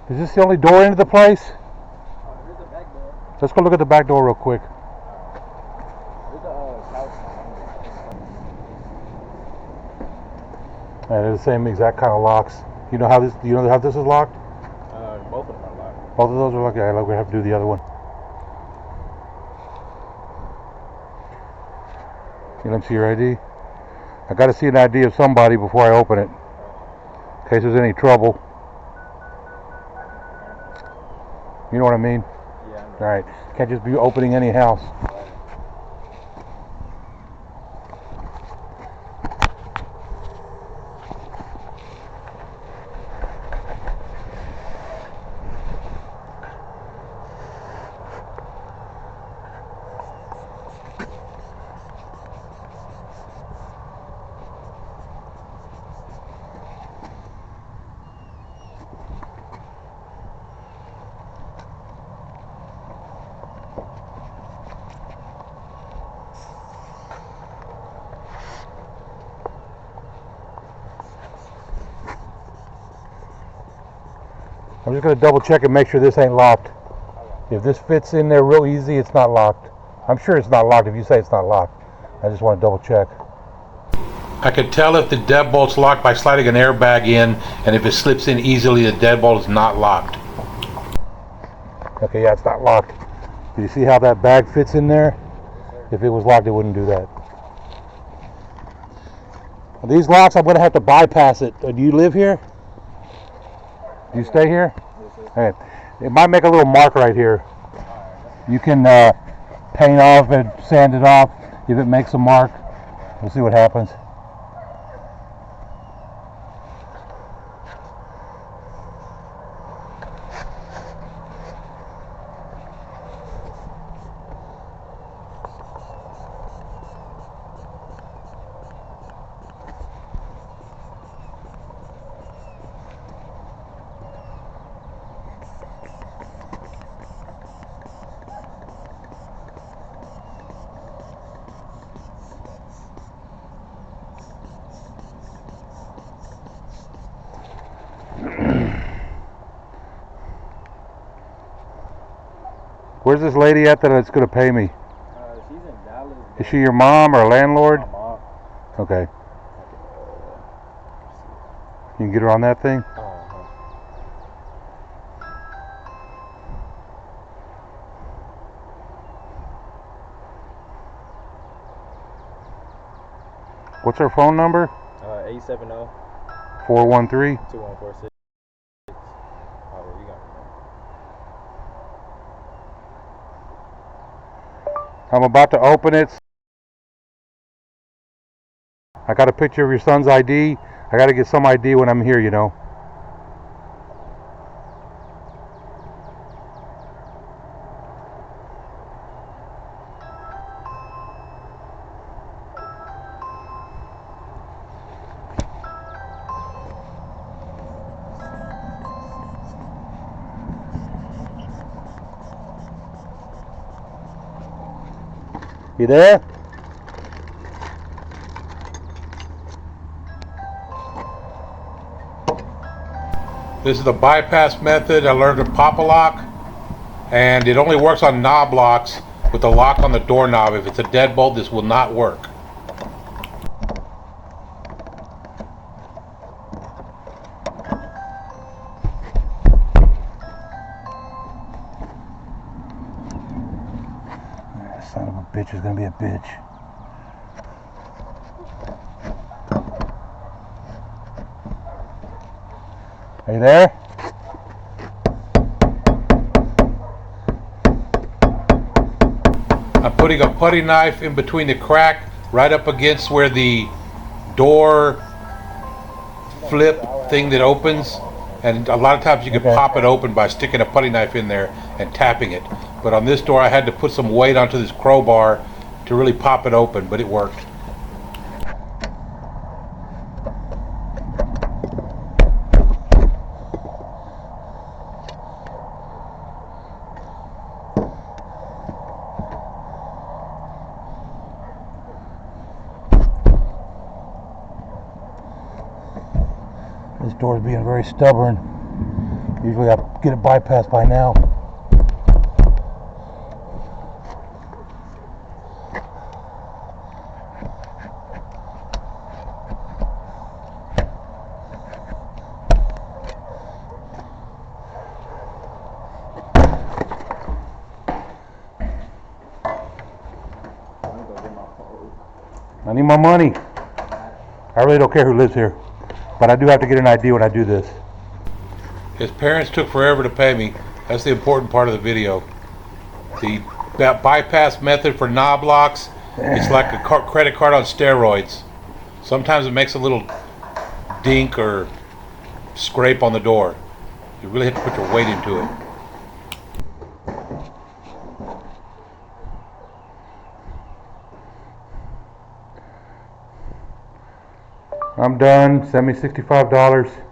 Is this the only door into the place? Here's the back door. Let's go look at the back door real quick. Here's the couch. Yeah, they're the same exact kind of locks. You know how this? Do you know how this is locked? Both of them are locked. Both of those are locked. Yeah, we have to do the other one. You let me see your ID. I got to see an ID of somebody before I open it, in case there's any trouble. You know what I mean? Yeah. All right. Can't just be opening any house. I'm just going to double check and make sure this ain't locked. If this fits in there real easy, it's not locked. I'm sure it's not locked if you say it's not locked. I just want to double check. I could tell if the deadbolt's locked by sliding an airbag in, and if it slips in easily, the deadbolt is not locked. Okay, yeah, it's not locked. Do you see how that bag fits in there? If it was locked, it wouldn't do that. These locks, I'm going to have to bypass it. Do you live here? Do you stay here? Yes, sir. Okay. It might make a little mark right here. You can paint off and sand it off. If it makes a mark, we'll see what happens. Where's this lady at that's going to pay me? She's in Dallas. Is she your mom or a landlord? My mom. Okay. You can get her on that thing? What's her phone number? 870 413 2146. You got it. I'm about to open it. I got a picture of your son's ID. I got to get some ID when I'm here, you know. You there? This is the bypass method. I learned to pop a lock, and it only works on knob locks with the lock on the doorknob. If it's a deadbolt, this will not work. Son of a bitch is gonna be a bitch. Are you there? I'm putting a putty knife in between the crack, right up against where the door flip thing that opens. And a lot of times you can pop it open by sticking a putty knife in there and tapping it. But on this door I had to put some weight onto this crowbar to really pop it open, but it worked. This door's being very stubborn. Usually I get it bypassed by now. I need my money. I really don't care who lives here, but I do have to get an ID when I do this. His parents took forever to pay me. That's the important part of the video. That bypass method for knob locks, it's like a credit card on steroids. Sometimes it makes a little dink or scrape on the door. You really have to put your weight into it. I'm done. Send me $65.